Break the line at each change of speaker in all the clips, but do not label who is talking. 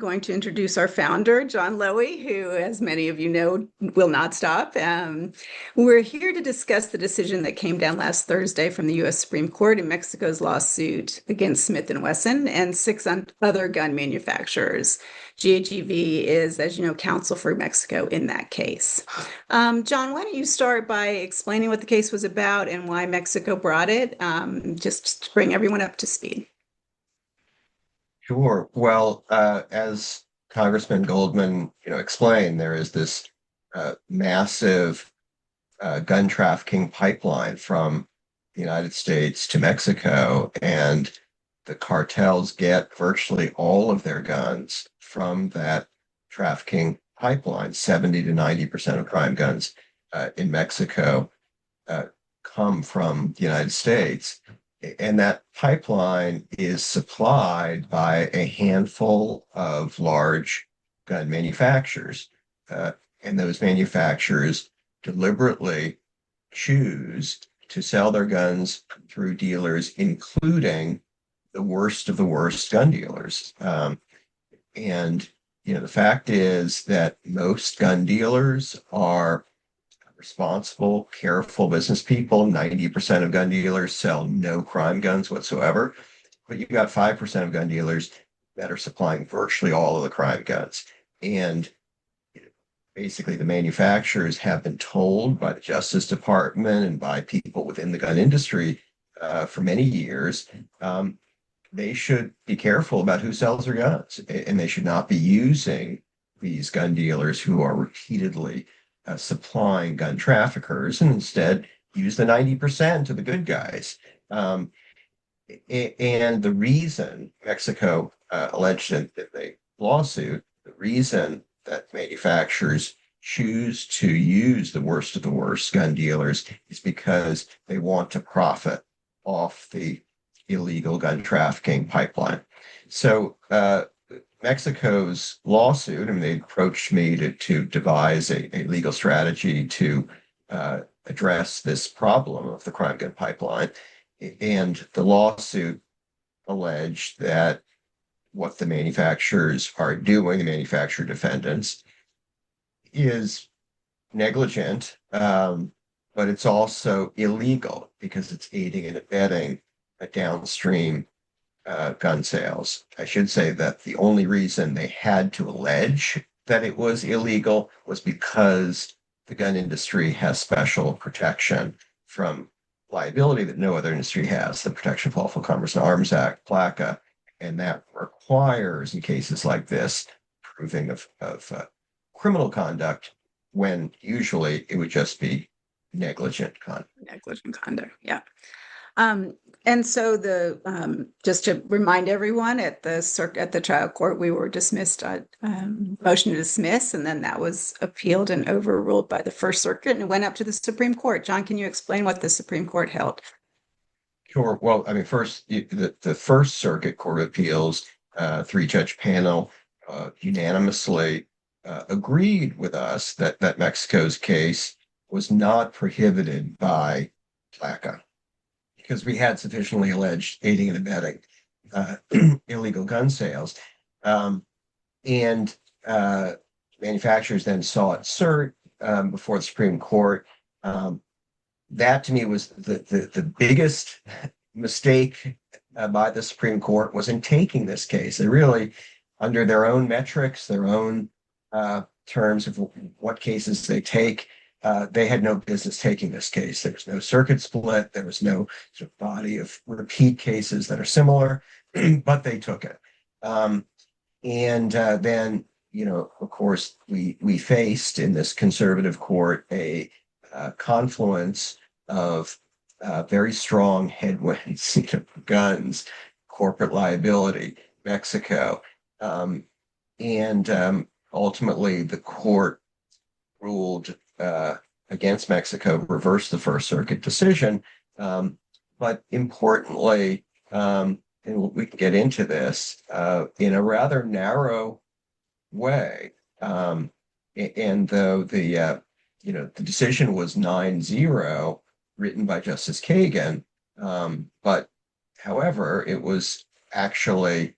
Going to introduce our founder, Jon Lowy, who, as many of you know, will not stop. We're here to discuss the decision that came down last Thursday from the U.S. Supreme Court in Mexico's lawsuit against Smith and Wesson and six other gun manufacturers. GAGV is, as you know, counsel for Mexico in that case. Jon, why don't you start by explaining what the case was about and why Mexico brought it, just to bring everyone up to speed.
Sure. Well, as Congressman Goldman, explained, there is this massive gun trafficking pipeline from the United States to Mexico, and the cartels get virtually all of their guns from that trafficking pipeline. 70 to 90% of crime guns in Mexico come from the United States. And that pipeline is supplied by a handful of large gun manufacturers. And those manufacturers deliberately choose to sell their guns through dealers, including the worst of the worst gun dealers. And the fact is that most gun dealers are responsible, careful business people. 90% of gun dealers sell no crime guns whatsoever, but you've got 5% of gun dealers that are supplying virtually all of the crime guns. And basically, the manufacturers have been told by the Justice Department and by people within the gun industry for many years, they should be careful about who sells their guns, and they should not be using these gun dealers who are repeatedly supplying gun traffickers, and instead use the 90% of the good guys. And the reason Mexico alleged in the lawsuit, the reason that manufacturers choose to use the worst of the worst gun dealers is because they want to profit off the illegal gun trafficking pipeline. So Mexico's lawsuit, they approached me to devise a legal strategy to address this problem of the crime gun pipeline. And the lawsuit alleged that what the manufacturers are doing, the manufacturer defendants, is negligent, but it's also illegal because it's aiding and abetting a downstream gun sales. I should say that the only reason they had to allege that it was illegal was because the gun industry has special protection from liability that no other industry has, the Protection of Lawful Commerce and Arms Act, PLACA, and that requires, in cases like this, proving of criminal conduct when usually it would just be negligent conduct.
Negligent conduct, yeah. And so just to remind everyone, at the trial court, we were dismissed on motion to dismiss, and then that was appealed and overruled by the First Circuit and went up to the Supreme Court. Jon, can you explain what the Supreme Court held?
Sure. Well, first, the First Circuit Court of Appeals, three-judge panel, unanimously agreed with us that Mexico's case was not prohibited by PLACA, because we had sufficiently alleged aiding and abetting illegal gun sales. And manufacturers then sought cert before the Supreme Court. That, to me, was the biggest mistake by the Supreme Court, was in taking this case. They really, under their own metrics, their own terms of what cases they take, they had no business taking this case. There was no circuit split. There was no sort of body of repeat cases that are similar, but they took it. And then, of course, we faced in this conservative court a confluence of very strong headwinds, guns, corporate liability, Mexico. And ultimately, the court ruled against Mexico, reversed the First Circuit decision. But importantly, and we can get into this, in a rather narrow way. And though the decision was 9-0, written by Justice Kagan, but however, it was actually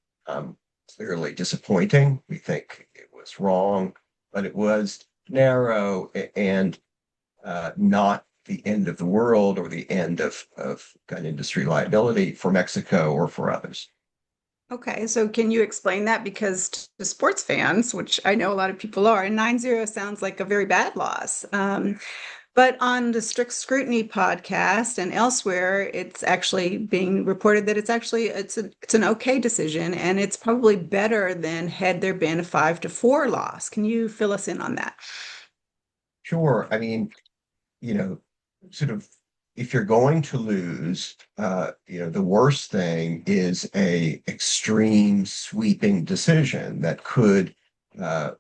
clearly disappointing. We think it was wrong, but it was narrow and not the end of the world or the end of gun industry liability for Mexico or for others.
Okay, so can you explain that? Because to sports fans, which I know a lot of people are, 9-0 sounds like a very bad loss. But on the Strict Scrutiny podcast and elsewhere, it's actually being reported that it's an okay decision, and it's probably better than had there been a 5-4 loss. Can you fill us in on that?
Sure. I mean, you know, sort of if you're going to lose, the worst thing is a extreme sweeping decision that could uh,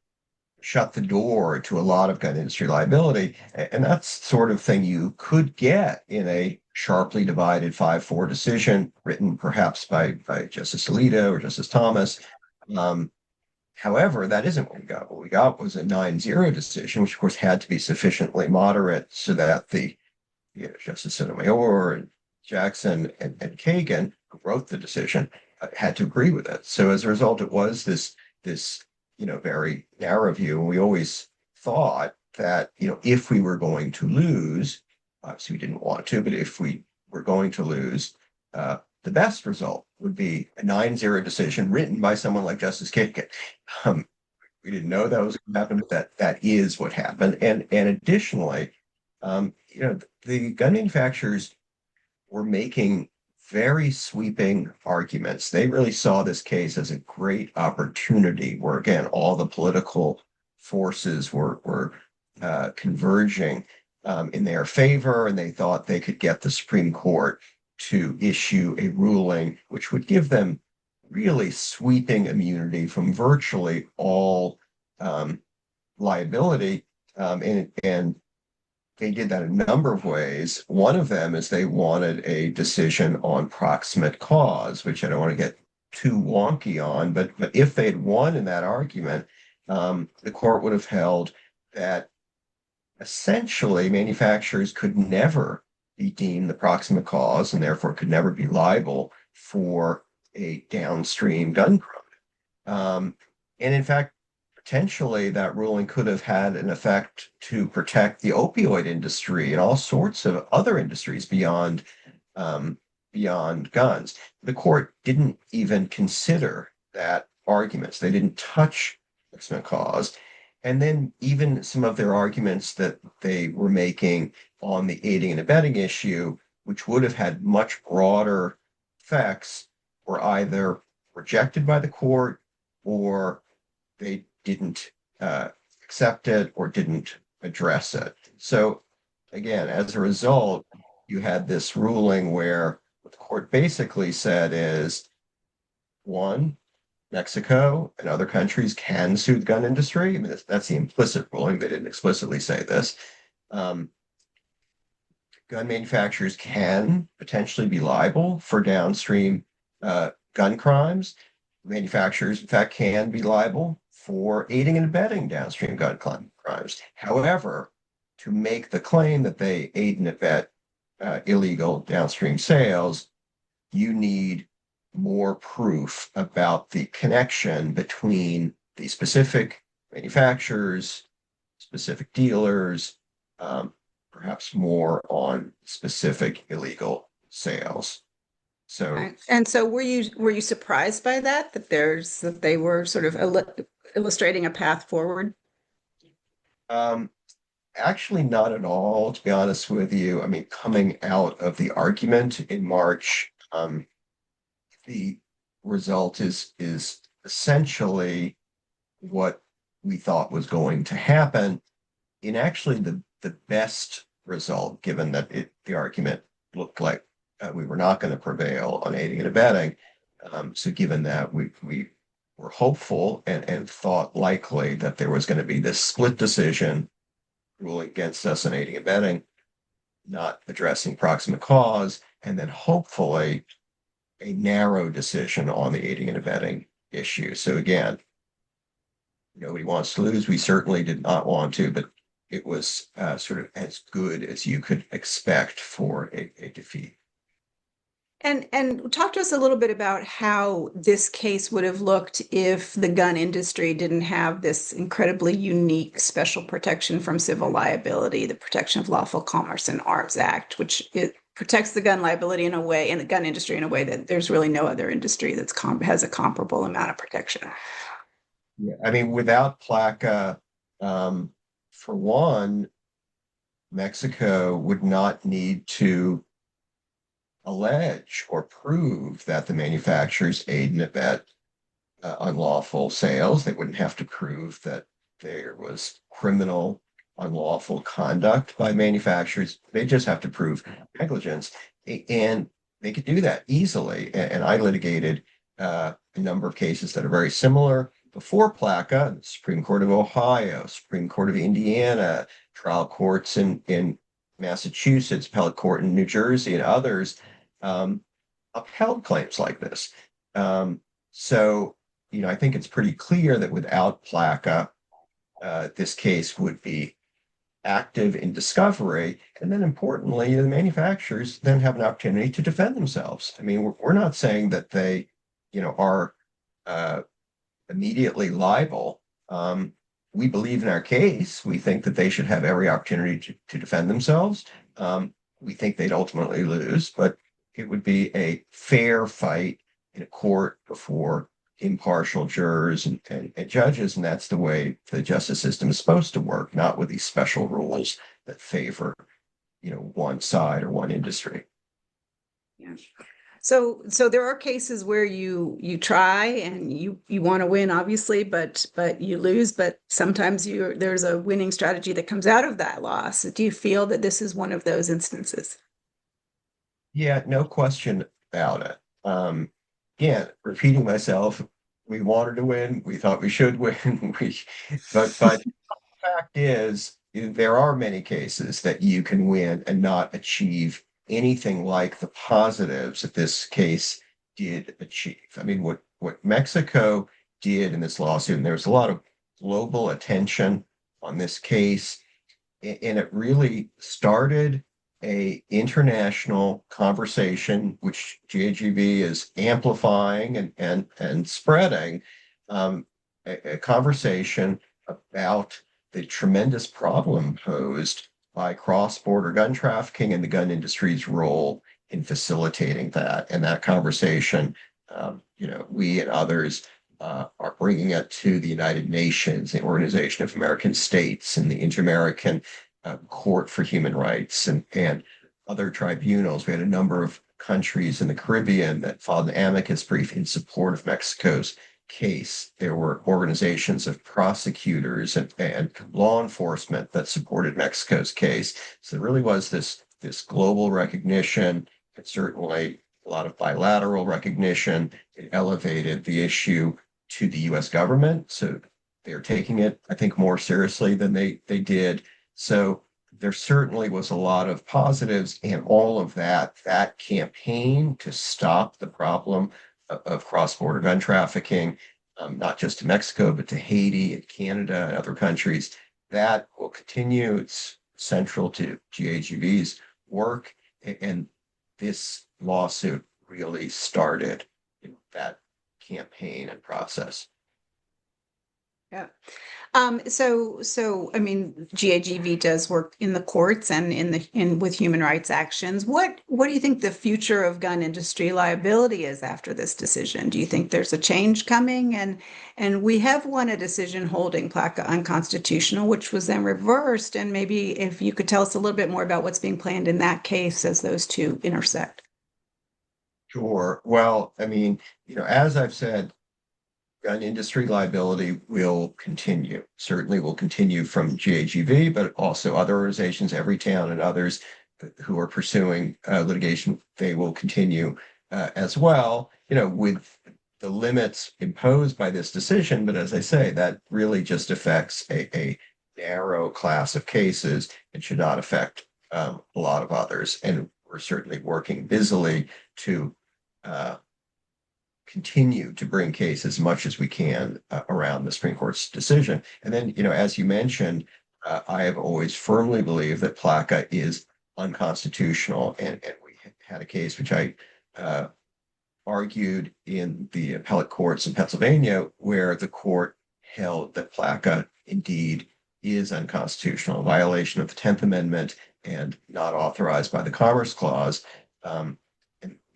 shut the door to a lot of gun industry liability. And that's sort of thing you could get in a sharply divided 5-4 decision written perhaps by Justice Alito or Justice Thomas. Um, However, that isn't what we got. What we got was a 9-0 decision, which of course had to be sufficiently moderate so that the Justice Sotomayor and Jackson and Kagan, who wrote the decision, had to agree with it. So as a result, it was this very narrow view. And we always thought that if we were going to lose, obviously we didn't want to, but if we were going to lose, the best result would be a 9-0 decision written by someone like Justice Kagan. Um, we didn't know that was going to happen, but that is what happened. And additionally, the gun manufacturers were making very sweeping arguments. They really saw this case as a great opportunity where, again, all the political forces were converging in their favor, and they thought they could get the Supreme Court to issue a ruling which would give them really sweeping immunity from virtually all liability. And they did that a number of ways. One of them is they wanted a decision on proximate cause, which I don't want to get too wonky on, but if they had won in that argument, the court would have held that essentially manufacturers could never be deemed the proximate cause and therefore could never be liable for a downstream gun crime. And in fact, potentially that ruling could have had an effect to protect the opioid industry and all sorts of other industries beyond guns. The court didn't even consider that arguments. They didn't touch proximate cause. And then even some of their arguments that they were making on the aiding and abetting issue, which would have had much broader effects, were either rejected by the court or they didn't accept it or didn't address it. So again, as a result, you had this ruling where what the court basically said is, one, Mexico and other countries can sue the gun industry. I mean, that's the implicit ruling. They didn't explicitly say this. Um, Gun manufacturers can potentially be liable for downstream gun crimes. Manufacturers, in fact, can be liable for aiding and abetting downstream gun crimes. However, to make the claim that they aid and abet illegal downstream sales, you need more proof about the connection between the specific manufacturers, specific dealers, perhaps more on specific illegal sales. So,
Right. And so were you surprised by that they were sort of illustrating a path forward?
um, actually, not at all, to be honest with you. I mean, coming out of the argument in March, the result is essentially what we thought was going to happen. In actually the best result, given that the argument looked like we were not going to prevail on aiding and abetting. So given that we were hopeful and thought likely that there was going to be this split decision ruling against us on aiding and abetting, not addressing proximate cause, and then hopefully a narrow decision on the aiding and abetting issue. So again, nobody wants to lose. We certainly did not want to, but it was sort of as good as you could expect for a defeat.
And talk to us a little bit about how this case would have looked if the gun industry didn't have this incredibly unique special protection from civil liability, the Protection of Lawful Commerce in Arms Act, which it protects the gun liability in a way, and the gun industry in a way that there's really no other industry that's has a comparable amount of protection.
Yeah, I mean, without PLACA, for one, Mexico would not need to allege or prove that the manufacturers aid and abet unlawful sales. They wouldn't have to prove that there was criminal, unlawful conduct by manufacturers. They just have to prove negligence. And they could do that easily. And I litigated a number of cases that are very similar before PLACA, the Supreme Court of Ohio, Supreme Court of Indiana, trial courts in Massachusetts, appellate court in New Jersey, and others upheld claims like this. So, I think it's pretty clear that without PLACA, this case would be active in discovery. And then importantly, the manufacturers then have an opportunity to defend themselves. I mean, we're not saying that they, are immediately liable. We believe in our case. We think that they should have every opportunity to defend themselves. We think they'd ultimately lose, but it would be a fair fight in a court before impartial jurors and judges, and that's the way the justice system is supposed to work, not with these special rules that favor, one side or one industry.
Yeah. So there are cases where you try and you want to win, obviously, but you lose. But sometimes there's a winning strategy that comes out of that loss. Do you feel that this is one of those instances?
Yeah, no question about it. Again, repeating myself, we wanted to win. We thought we should win. But the fact is, there are many cases that you can win and not achieve anything like the positives that this case did achieve. I mean, what Mexico did in this lawsuit, and there was a lot of global attention on this case, and it really started a international conversation, which GAGV is amplifying and spreading, a conversation about the tremendous problem posed by cross-border gun trafficking and the gun industry's role in facilitating that. And that conversation, we and others are bringing it to the United Nations, the Organization of American States, and the Inter-American Court for Human Rights, and other tribunals. We had a number of countries in the Caribbean that filed an amicus brief in support of Mexico's case. There were organizations of prosecutors and law enforcement that supported Mexico's case. So there really was this global recognition, and certainly a lot of bilateral recognition. It elevated the issue to the U.S. government. So they're taking it, I think, more seriously than they did. So there certainly was a lot of positives, and all of that campaign to stop the problem of cross-border gun trafficking, not just to Mexico, but to Haiti and Canada and other countries, that will continue. It's central to GAGV's work, and this lawsuit really started that campaign and process.
Yeah. So I mean, GAGV does work in the courts and in with human rights actions. What do you think the future of gun industry liability is after this decision? Do you think there's a change coming? And we have won a decision holding PLACA unconstitutional, which was then reversed. And maybe if you could tell us a little bit more about what's being planned in that case as those two intersect.
Sure. Well, I mean, as I've said, gun industry liability will continue. Certainly will continue from GAGV, but also other organizations, Everytown and others who are pursuing litigation, they will continue as well, with the limits imposed by this decision. But as I say, that really just affects a narrow class of cases and should not affect a lot of others. And we're certainly working busily to continue to bring cases as much as we can around the Supreme Court's decision. And then, as you mentioned, I have always firmly believed that PLACA is unconstitutional. And we had a case which I uh, argued in the appellate courts in Pennsylvania, where the court held that PLACA indeed is unconstitutional, a violation of the 10th Amendment and not authorized by the Commerce Clause. And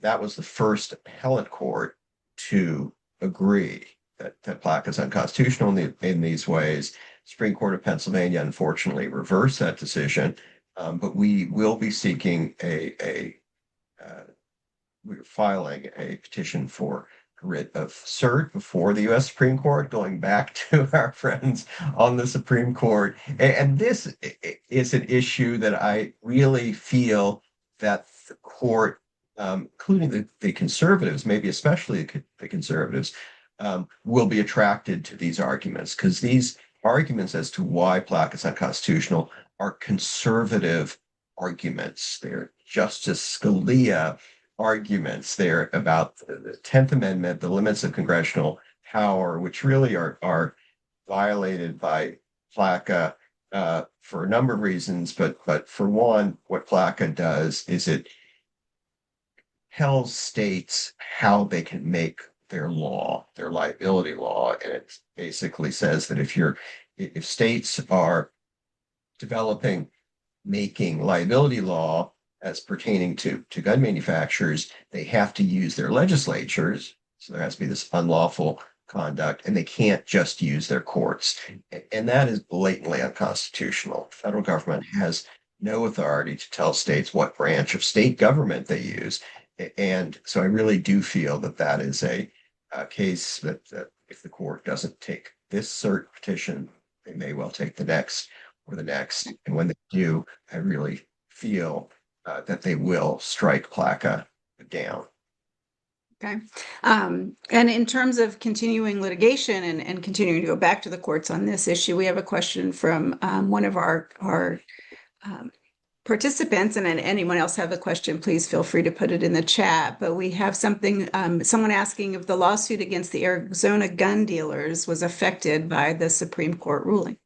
that was the first appellate court to agree that PLACA is unconstitutional in these ways. Supreme Court of Pennsylvania unfortunately reversed that decision, but we will be seeking we're filing a petition for writ of cert before the U.S. Supreme Court, going back to our friends on the Supreme Court. And this is an issue that I really feel that the court, including the conservatives, maybe especially the conservatives, will be attracted to these arguments, because these arguments as to why PLACA is unconstitutional are conservative arguments. They're Justice Scalia arguments. They're about the 10th Amendment, the limits of congressional power, which really are violated by PLACA for a number of reasons. But for one, what PLACA does is it tells states how they can make their law, their liability law. And it basically says that if states are making liability law as pertaining to gun manufacturers, they have to use their legislatures. So there has to be this unlawful conduct, and they can't just use their courts. And that is blatantly unconstitutional. The federal government has no authority to tell states what branch of state government they use. And so I really do feel that that is a case that if the court doesn't take this cert petition, they may well take the next or the next. And when they do, I really feel that they will strike PLACA down.
Okay. And in terms of continuing litigation and continuing to go back to the courts on this issue, we have a question from one of our participants, and then anyone else have a question, please feel free to put it in the chat. But we have something, someone asking if the lawsuit against the Arizona gun dealers was affected by the Supreme Court ruling.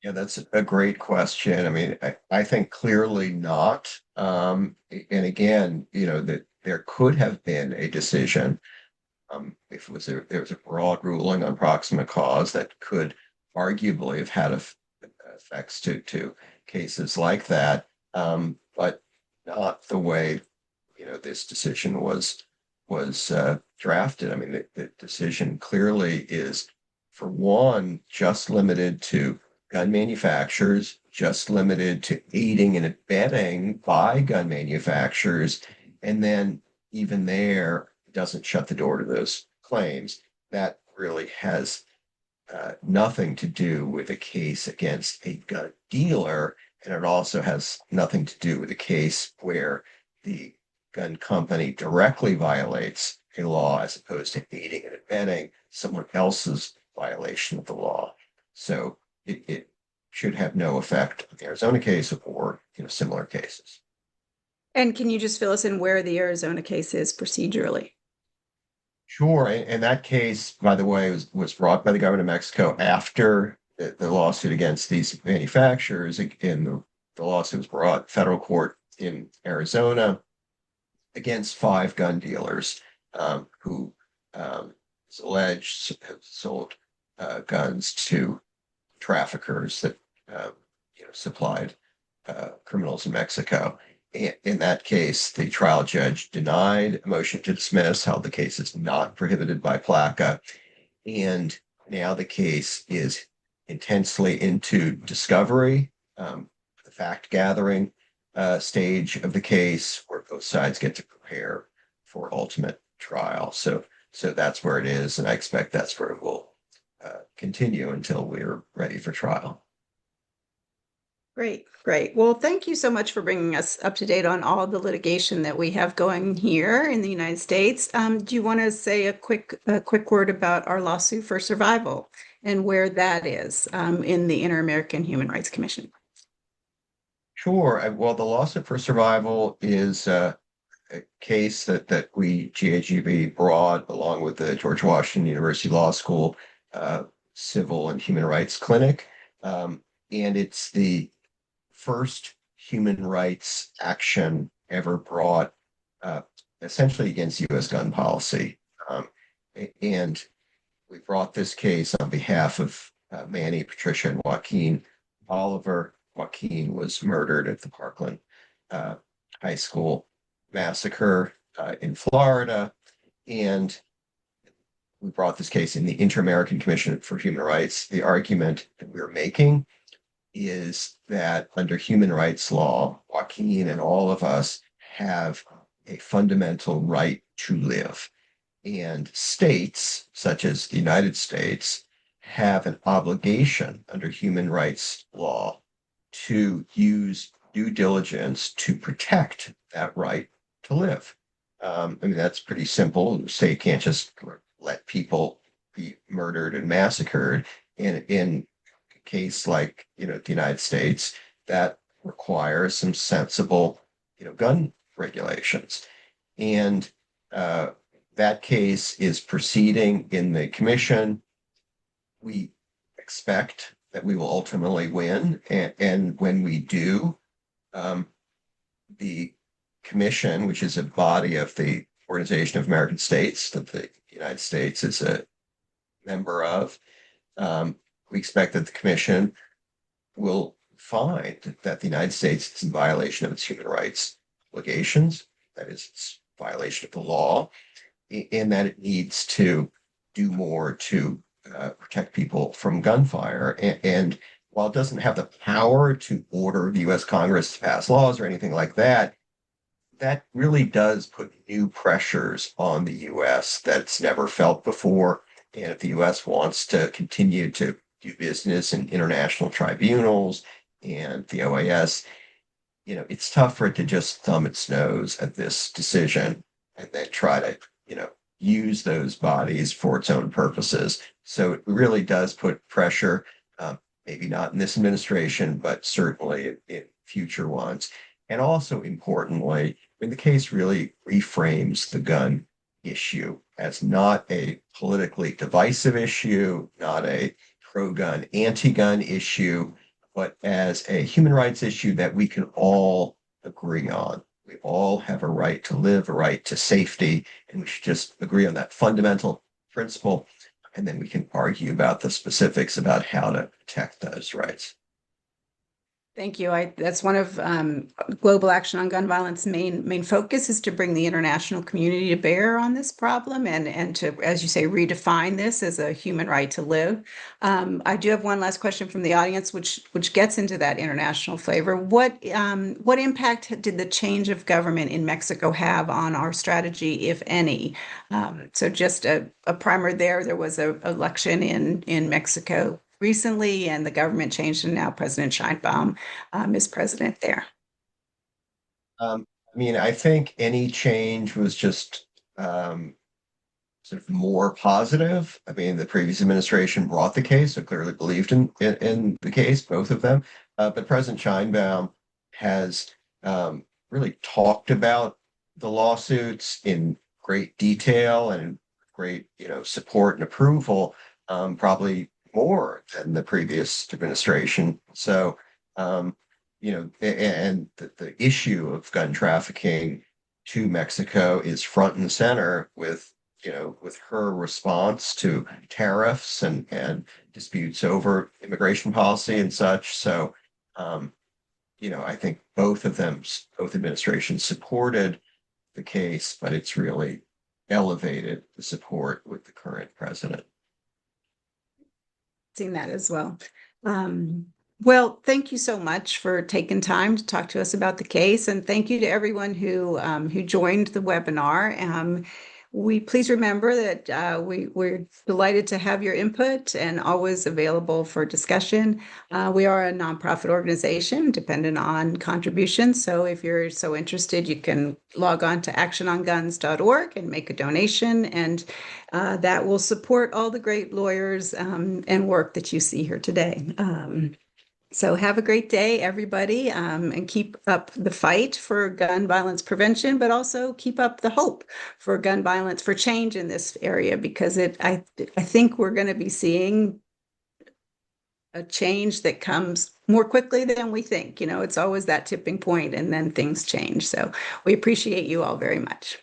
Yeah, that's a great question. I mean, I think clearly not. And again, that there could have been a decision if there was a broad ruling on proximate cause that could arguably have had effects to cases like that, but not the way this decision was drafted. I mean, the decision clearly is, for one, just limited to gun manufacturers, just limited to aiding and abetting by gun manufacturers, and then even there doesn't shut the door to those claims. That really has nothing to do with a case against a gun dealer, and it also has nothing to do with a case where the gun company directly violates a law as opposed to aiding and abetting someone else's violation of the law. So it should have no effect on the Arizona case or similar cases.
And can you just fill us in where the Arizona case is procedurally?
Sure. And that case, by the way, was brought by the government of Mexico after the lawsuit against these manufacturers. And the lawsuit was brought federal court in Arizona against 5 gun dealers who is alleged have sold guns to traffickers that supplied criminals in Mexico. In that case, the trial judge denied a motion to dismiss, held the case is not prohibited by PLACA, and now the case is intensely into discovery, the fact gathering stage of the case, where both sides get to prepare for ultimate trial. So that's where it is, and I expect that's where it will continue until we're ready for trial.
Great. Well, thank you so much for bringing us up to date on all the litigation that we have going here in the United States. Do you want to say a quick word about our lawsuit for survival and where that is in the Inter-American Human Rights Commission?
Sure. Well, the lawsuit for survival is a case that we, GAGV, brought along with the George Washington University Law School Civil and Human Rights Clinic. And it's the first human rights action ever brought uh, essentially against U.S. gun policy. Um, and we brought this case on behalf of Manny, Patricia, and Joaquin Oliver. Joaquin was murdered at the Parkland uh, High School massacre in Florida. And we brought this case in the Inter-American Commission for Human Rights. The argument that we're making is that under human rights law, Joaquin and all of us have a fundamental right to live. And states, such as the United States, have an obligation under human rights law to use due diligence to protect that right to live. I mean, that's pretty simple. The state can't just let people be murdered and massacred. In a case like, the United States, that requires some sensible, gun regulations. And that case is proceeding in the commission. We expect that we will ultimately win. And when we do, the commission, which is a body of the Organization of American States that the United States is a member of, we expect that the commission will find that the United States is in violation of its human rights obligations, that is, it's violation of the law, and that it needs to do more to protect people from gunfire. And while it doesn't have the power to order the U.S. Congress to pass laws or anything like that, that really does put new pressures on the U.S. that's never felt before. And if the U.S. wants to continue to do business in international tribunals and the OAS, it's tough for it to just thumb its nose at this decision and then try to, use those bodies for its own purposes. So it really does put pressure, maybe not in this administration, but certainly in future ones. And also importantly, the case really reframes the gun issue as not a politically divisive issue, not a pro-gun, anti-gun issue, but as a human rights issue that we can all agree on. We all have a right to live, a right to safety, and we should just agree on that fundamental principle. And then we can argue about the specifics about how to protect those rights.
Thank you. That's one of Global Action on Gun Violence main focus is to bring the international community to bear on this problem and to, as you say, redefine this as a human right to live. I do have one last question from the audience, which gets into that international flavor. What impact did the change of government in Mexico have on our strategy, if any? So just a primer there. There was an election in Mexico recently, and the government changed, and now President Sheinbaum is president there.
I think any change was just sort of more positive. The previous administration brought the case, so clearly believed in the case, both of them. But President Sheinbaum has really talked about the lawsuits in great detail and great, support and approval, probably more than the previous administration. So, and the issue of gun trafficking to Mexico is front and center with her response to tariffs and disputes over immigration policy and such. So, I think both administrations supported the case, but it's really elevated the support with the current president.
Seen that as well. Well, thank you so much for taking time to talk to us about the case, and thank you to everyone who joined the webinar. We please remember that we're delighted to have your input and always available for discussion. We are a nonprofit organization dependent on contributions. So if you're so interested, you can log on to actiononguns.org and make a donation, and that will support all the great lawyers and work that you see here today. So have a great day, everybody, and keep up the fight for gun violence prevention, but also keep up the hope for gun violence, for change in this area, because I think we're going to be seeing a change that comes more quickly than we think. It's always that tipping point and then things change. So we appreciate you all very much.